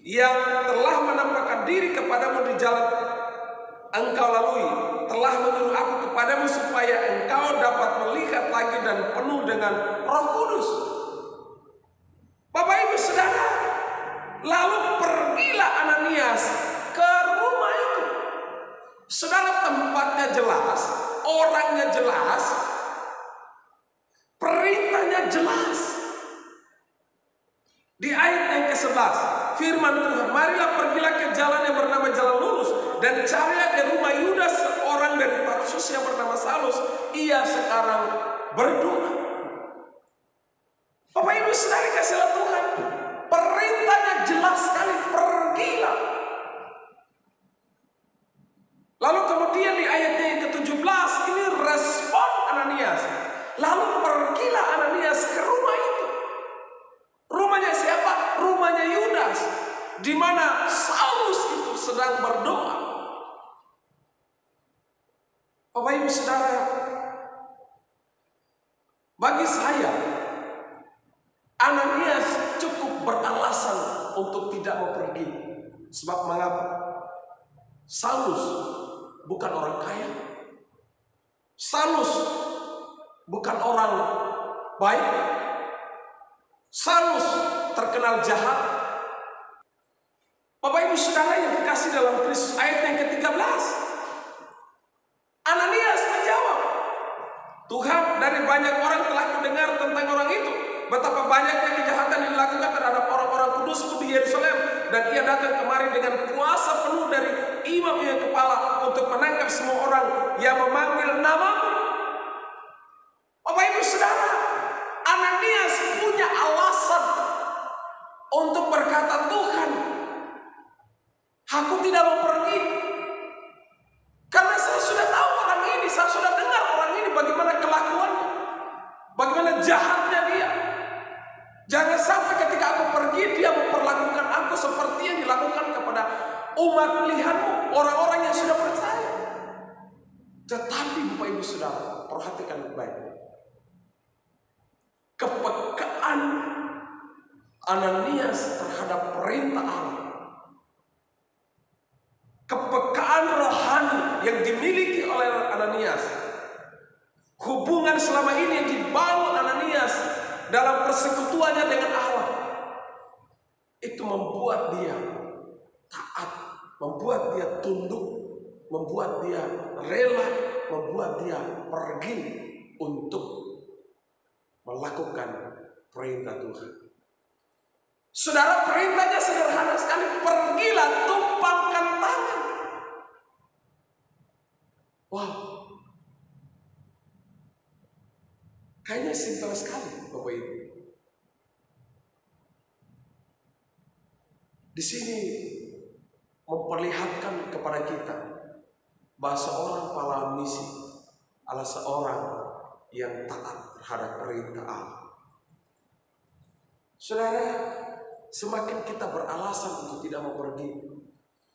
yang telah menampakkan diri kepadamu di jalan engkau lalui, telah menyuruh aku kepadamu supaya engkau dapat melihat lagi dan penuh dengan Roh Kudus." Bapak Ibu Saudara, lalu pergilah Ananias ke rumah itu. Saudara, tempatnya jelas, orangnya jelas, perintahnya jelas. Di ayat yang ke-11, firman Tuhan, "Marilah pergilah ke jalan yang bernama Jalan Lurus, dan carilah di rumah Yudas seorang dari Tarsus yang bernama Saulus. Ia sekarang berdoa." Bapak Ibu Saudara kasihlah Tuhan, perintahnya jelas sekali, pergilah. Lalu kemudian di ayatnya yang ke-17, ini respon Ananias. Lalu pergilah Ananias ke rumah itu. Rumahnya siapa? Rumahnya Yudas, di mana Saulus itu sedang berdoa. Bapak Ibu Saudara, bagi saya Ananias cukup beralasan untuk tidak mau pergi. Sebab mengapa? Saulus bukan orang kaya. Saulus bukan orang baik. Saulus terkenal jahat. Bapak Ibu Saudara yang dikasih dalam Kristus, ayat yang ke-13, Ananias menjawab, "Tuhan, dari banyak orang telah kudengar tentang orang itu, betapa banyaknya kejahatan yang dilakukan terhadap orang-orang kudusku di Yerusalem, dan ia datang kemari dengan kuasa penuh dari imam yang kepala untuk menangkap semua orang yang memanggil namamu." Bapak Ibu Saudara, Ananias punya alasan untuk berkata, "Tuhan, aku tidak mau pergi, karena saya sudah tahu orang ini, saya sudah dengar orang ini bagaimana kelakuannya, bagaimana jahatnya dia. Jangan sampai ketika aku pergi dia memperlakukan aku seperti yang dilakukan kepada umat pilihanmu, orang-orang yang sudah percaya." Tetapi Bapak Ibu Saudara, perhatikan baik-baik. Kepekaan Ananias terhadap perintah Allah, kepekaan rohani yang dimiliki oleh Ananias, hubungan selama ini yang dibangun Ananias dalam persekutuannya dengan Allah, itu membuat dia taat, membuat dia tunduk, membuat dia rela, membuat dia pergi untuk melakukan perintah Tuhan. Saudara, perintahnya sederhana sekali, pergilah, tumpangkan tangan. Wow, kayaknya simpel sekali Bapak Ibu. Di sini memperlihatkan kepada kita bahwa seorang pahlawan misi adalah seorang yang taat terhadap perintah Allah. Saudara, semakin kita beralasan untuk tidak mau pergi,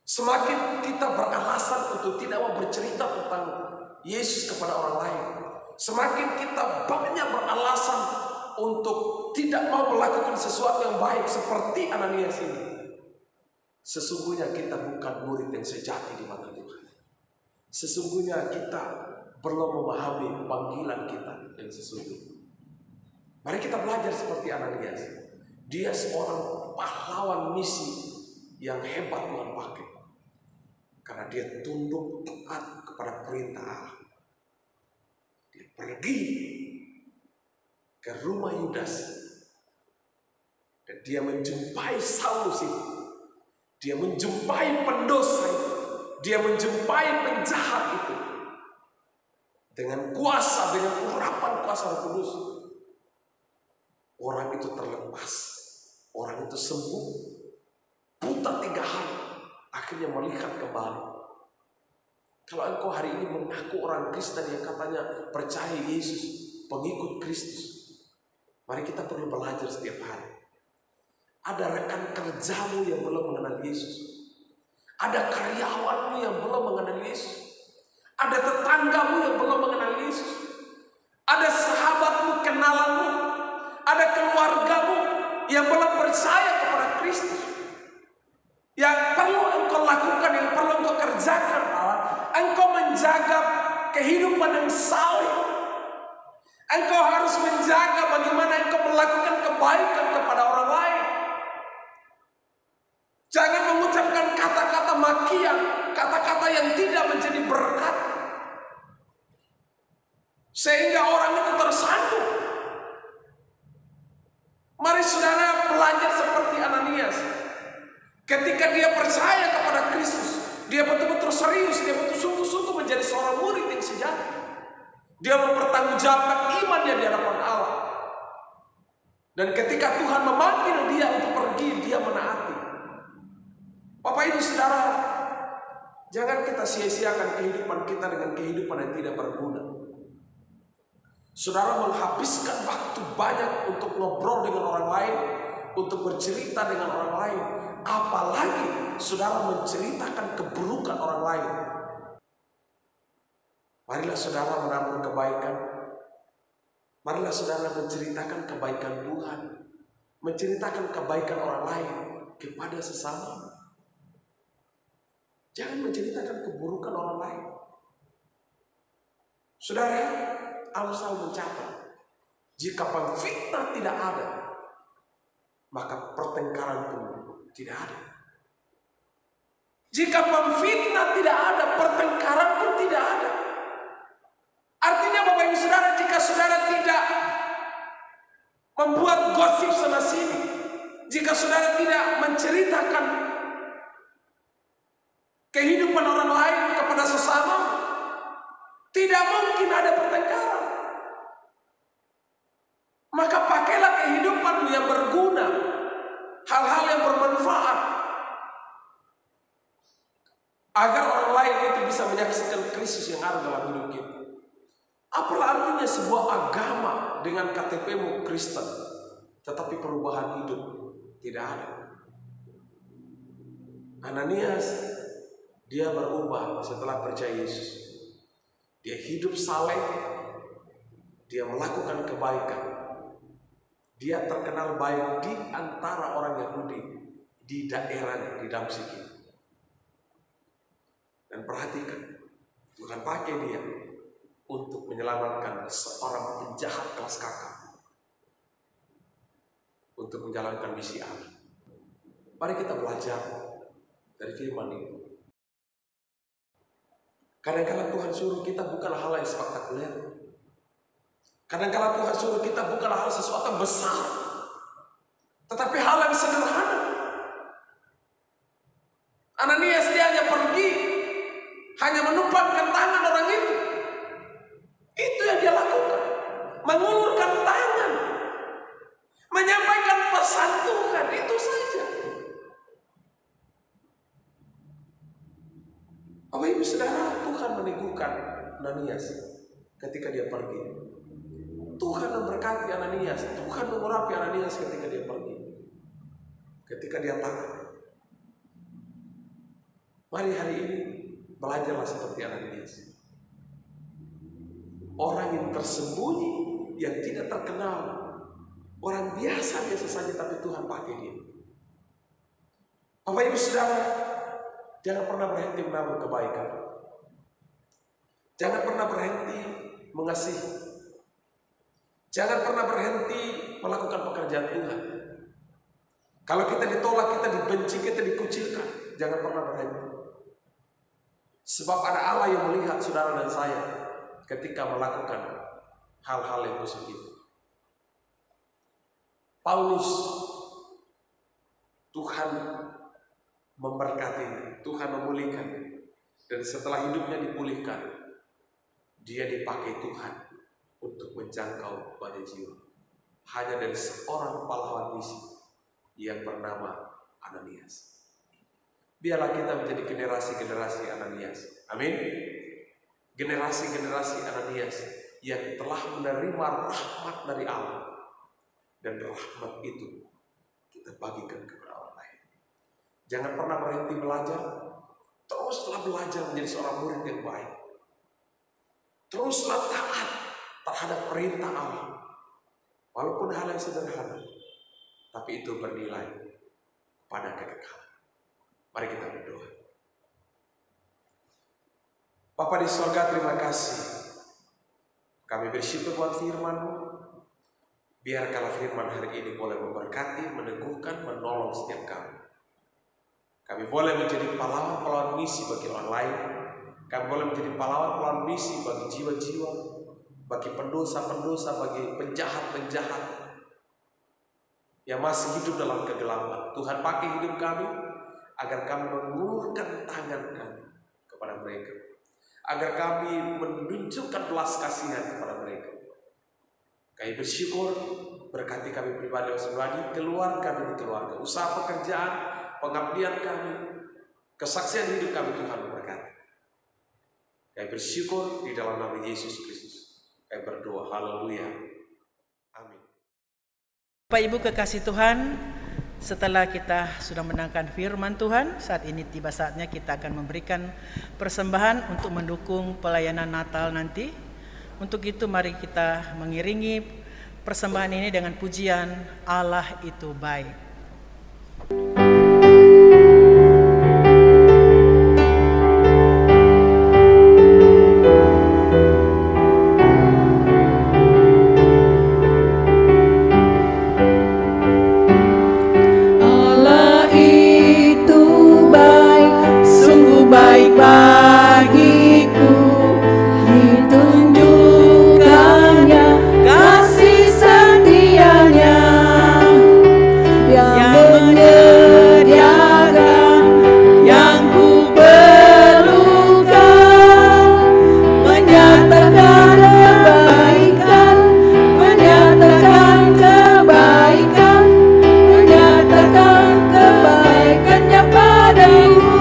semakin kita beralasan untuk tidak mau bercerita tentang Yesus kepada orang lain, semakin kita banyak beralasan untuk tidak mau melakukan sesuatu yang baik seperti Ananias ini, sesungguhnya kita bukan murid yang sejati di mata Tuhan. Sesungguhnya kita belum memahami panggilan kita yang sesungguhnya. Mari kita belajar seperti Ananias. Dia seorang pahlawan misi yang hebat Tuhan pakai, karena dia tunduk taat kepada perintah Allah. Dia pergi ke rumah Yudas dan dia menjumpai Saulus itu. Dia menjumpai pendosa itu. dia menjumpai penjahat itu dengan kuasa, dengan urapan kuasa Roh Kudus, orang itu terlepas, orang itu sembuh, buta 3 hari, akhirnya melihat kembali. Kalau engkau hari ini mengaku orang Kristen yang katanya percaya Yesus, pengikut Kristus, mari kita perlu belajar setiap hari. Ada rekan kerjamu yang belum mengenal Yesus. Ada karyawanmu yang belum mengenal Yesus. Ada tetanggamu yang belum mengenal Yesus. Ada sahabatmu, kenalanmu. Ada keluargamu yang belum percaya kepada Kristus. Yang perlu engkau lakukan, yang perlu engkau kerjakan adalah engkau menjaga kehidupan yang saleh. Engkau harus menjaga bagaimana engkau melakukan kebaikan kepada orang lain. Jangan mengucapkan kata-kata makian, kata-kata yang tidak menjadi berkat, sehingga orang itu tersandung. Mari saudara belajar seperti Ananias. Ketika dia percaya kepada Kristus, dia betul-betul serius, dia betul sungguh-sungguh menjadi seorang murid yang sejati. Dia mempertanggungjawabkan imannya di hadapan Allah. Dan ketika Tuhan memanggil dia untuk pergi, dia menaati. Bapak Ibu Saudara, jangan kita sia-siakan kehidupan kita dengan kehidupan yang tidak berguna. Saudara menghabiskan waktu banyak untuk ngobrol dengan orang lain, untuk bercerita dengan orang lain, apalagi saudara menceritakan keburukan orang lain. Marilah saudara menabur kebaikan. Marilah saudara menceritakan kebaikan Tuhan, menceritakan kebaikan orang lain kepada sesama. Jangan menceritakan keburukan orang lain. Saudara, Allah selalu mencatat, jika pemfitnah tidak ada, maka pertengkaran pun tidak ada. Jika pemfitnah tidak ada, pertengkaran pun tidak ada. Artinya Bapak Ibu Saudara, jika saudara tidak membuat gosip sana sini, jika saudara tidak menceritakan kehidupan orang lain kepada sesama, tidak mungkin ada pertengkaran. Maka pakailah kehidupanmu yang berguna, hal-hal yang bermanfaat, agar orang lain itu bisa menyaksikan Kristus yang ada dalam hidup kita. Apalah artinya sebuah agama dengan KTP-mu Kristen, tetapi perubahan hidup tidak ada. Ananias, dia berubah setelah percaya Yesus. Dia hidup saleh, dia melakukan kebaikan. Dia terkenal baik di antara orang Yahudi di daerahnya, di Damsyik ini. Dan perhatikan, Tuhan pakai dia untuk menyelamatkan seorang penjahat kelas kakap, untuk menjalankan misi Allah. Mari kita belajar dari firman itu. Kadang-kadang Tuhan suruh kita bukan hal yang spektakuler. Kadang-kadang Tuhan suruh kita bukan hal sesuatu yang besar, tetapi hal yang sederhana. Ananias dia hanya pergi, hanya menumpangkan tangan orang itu. Itu yang dia lakukan. Mengulurkan tangan, menyampaikan pesan Tuhan, itu saja. Bapak Ibu Saudara, Tuhan meneguhkan Ananias ketika dia pergi. Tuhan memberkati Ananias, Tuhan mengurapi Ananias ketika dia pergi, ketika dia taat. Mari hari ini belajarlah seperti Ananias, orang yang tersembunyi, yang tidak terkenal, orang biasa-biasa saja, tapi Tuhan pakai dia. Bapak Ibu Saudara, jangan pernah berhenti menabur kebaikan. Jangan pernah berhenti mengasihi. Jangan pernah berhenti melakukan pekerjaan Tuhan. Kalau kita ditolak, kita dibenci, kita dikucilkan, jangan pernah berhenti. Sebab ada Allah yang melihat saudara dan saya ketika melakukan hal-hal yang positif. Paulus, Tuhan memberkati, Tuhan memulihkan. Dan setelah hidupnya dipulihkan, dia dipakai Tuhan untuk menjangkau banyak jiwa. Hanya dari seorang pahlawan misi yang bernama Ananias. Biarlah kita menjadi generasi-generasi Ananias. Amin. Generasi-generasi Ananias yang telah menerima rahmat dari Allah. Dan rahmat itu kita bagikan kepada orang lain. Jangan pernah berhenti belajar. Teruslah belajar menjadi seorang murid yang baik. Teruslah taat terhadap perintah Allah. Walaupun hal yang sederhana, tapi itu bernilai pada kekekalan. Mari kita berdoa. Bapa di surga, terima kasih. Kami bersyukur buat firman-Mu. Biarkanlah firman hari ini boleh memberkati, meneguhkan, menolong setiap kami. Kami boleh menjadi pahlawan-pahlawan misi bagi orang lain. Kami boleh menjadi pahlawan-pahlawan misi bagi jiwa-jiwa, bagi pendosa-pendosa, bagi penjahat-penjahat yang masih hidup dalam kegelapan. Tuhan, pakai hidup kami agar kami mengulurkan tangan kami kepada mereka, agar kami menunjukkan belas kasihan kepada mereka. Kami bersyukur, berkati kami pribadi, keluarga demi keluarga, usaha pekerjaan, pengabdian kami, kesaksian hidup kami, Tuhan memberkati. Kami bersyukur di dalam nama Yesus Kristus. Kami berdoa, haleluya, amin. Bapak Ibu kekasih Tuhan, setelah kita sudah mendengarkan firman Tuhan, saat ini tiba saatnya kita akan memberikan persembahan untuk mendukung pelayanan Natal nanti. Untuk itu mari kita mengiringi persembahan ini dengan pujian Allah itu baik. Bagiku ditunjukkannya kasih setianya yang menyediakan yang ku perlukan, menyatakan kebaikan, menyatakan kebaikan, menyatakan kebaikannya padaku.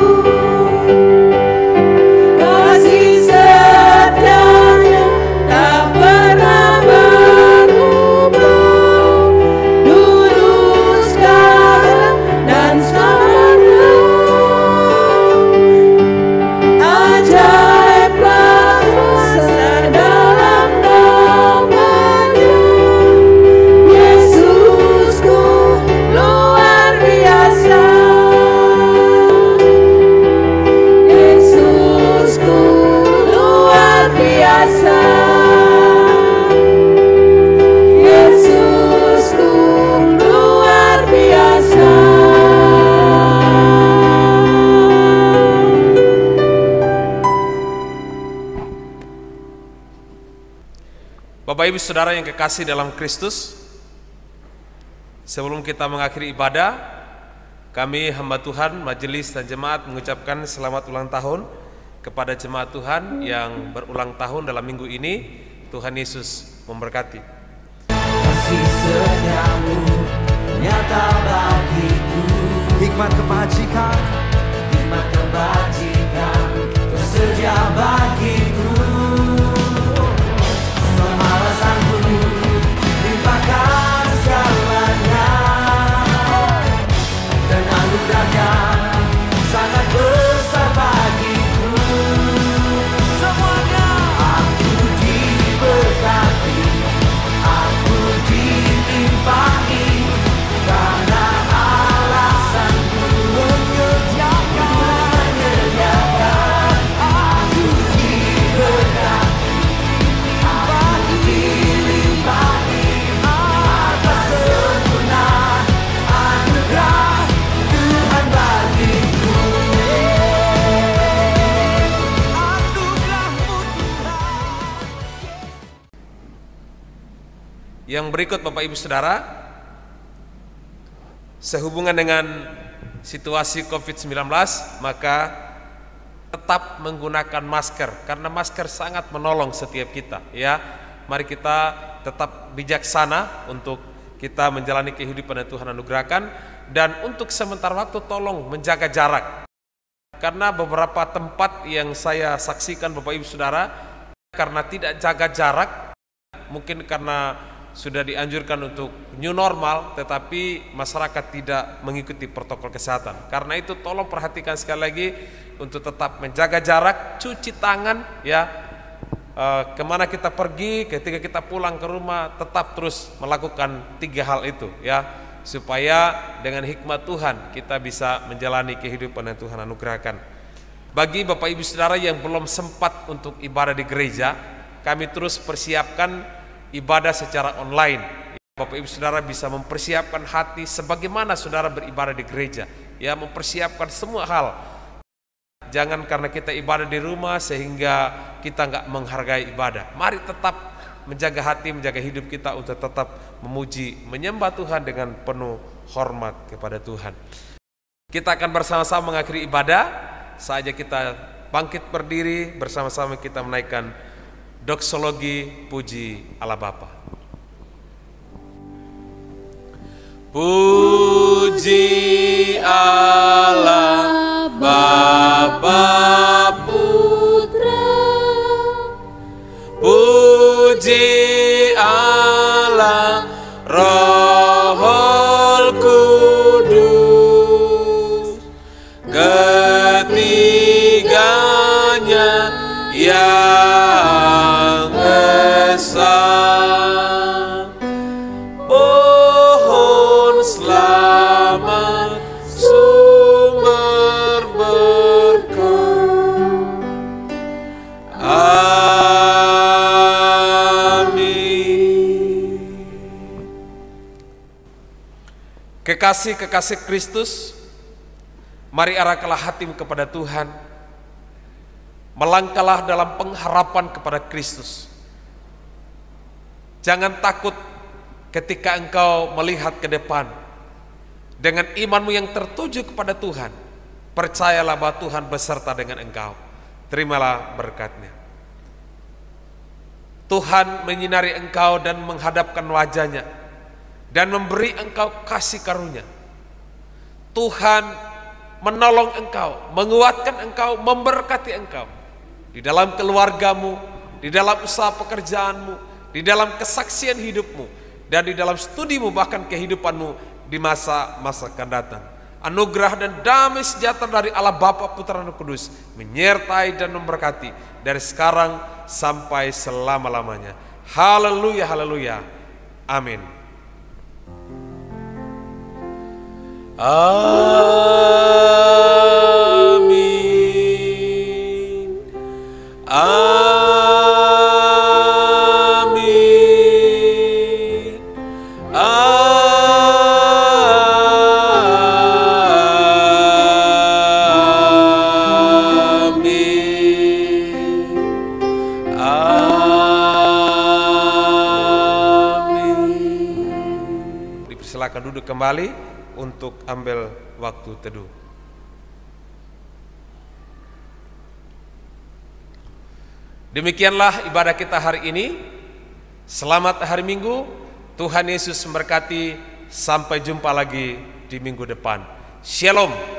Bapak Ibu Saudara yang kekasih dalam Kristus, sebelum kita mengakhiri ibadah, kami hamba Tuhan, majelis dan jemaat mengucapkan selamat ulang tahun kepada jemaat Tuhan yang berulang tahun dalam minggu ini. Tuhan Yesus memberkati. Kasih setiamu nyata bagiku, hikmat kebajikan tersedia bagiku. Alasanku limpahkan segalanya, dan anugerahnya sangat besar bagiku. Semuanya aku diberkati, aku dilimpahi, karena alasanku menyediakan, aku diberkati. Yang berikut Bapak Ibu Saudara, sehubungan dengan situasi COVID-19, maka tetap menggunakan masker karena masker sangat menolong setiap kita ya. Mari kita tetap bijaksana untuk kita menjalani kehidupan yang Tuhan anugerahkan, dan untuk sementara waktu tolong menjaga jarak. Karena beberapa tempat yang saya saksikan Bapak Ibu Saudara, karena tidak jaga jarak, mungkin karena sudah dianjurkan untuk new normal, tetapi masyarakat tidak mengikuti protokol kesehatan. Karena itu tolong perhatikan sekali lagi untuk tetap menjaga jarak, cuci tangan ya. Kemana kita pergi, ketika kita pulang ke rumah, tetap terus melakukan 3 hal itu ya, supaya dengan hikmat Tuhan kita bisa menjalani kehidupan yang Tuhan anugerahkan. Bagi Bapak Ibu Saudara yang belum sempat untuk ibadah di gereja, kami terus persiapkan ibadah secara online. Bapak Ibu Saudara bisa mempersiapkan hati sebagaimana saudara beribadah di gereja ya, mempersiapkan semua hal. Jangan karena kita ibadah di rumah sehingga kita nggak menghargai ibadah. Mari tetap menjaga hati, menjaga hidup kita untuk tetap memuji, menyembah Tuhan dengan penuh hormat kepada Tuhan. Kita akan bersama-sama mengakhiri ibadah. Saja kita bangkit berdiri, bersama-sama kita menaikkan doksologi puji Allah Bapa. Puji Allah Bapa Putra, puji Allah Roh Kudus, ketiganya yang esa. Pohon selamat sumber berkah. Amin. Kekasih-kekasih Kristus, mari arahkanlah hatimu kepada Tuhan. Melangkahlah dalam pengharapan kepada Kristus. Jangan takut ketika engkau melihat ke depan. Dengan imanmu yang tertuju kepada Tuhan, percayalah bahwa Tuhan beserta dengan engkau. Terimalah berkat-Nya. Tuhan menyinari engkau dan menghadapkan wajah-Nya dan memberi engkau kasih karunia. Tuhan menolong engkau, menguatkan engkau, memberkati engkau di dalam keluargamu, di dalam usaha pekerjaanmu, di dalam kesaksian hidupmu, dan di dalam studimu, bahkan kehidupanmu di masa-masa akan datang. Anugerah dan damai sejahtera dari Allah Bapa, Putra dan Roh Kudus menyertai dan memberkati dari sekarang sampai selama-lamanya. Haleluya, haleluya. Amin. Amin. Amin. Amin. Amin. Dipersilakan duduk kembali untuk ambil waktu teduh. Demikianlah ibadah kita hari ini. Selamat hari Minggu. Tuhan Yesus memberkati. Sampai jumpa lagi di minggu depan. Shalom.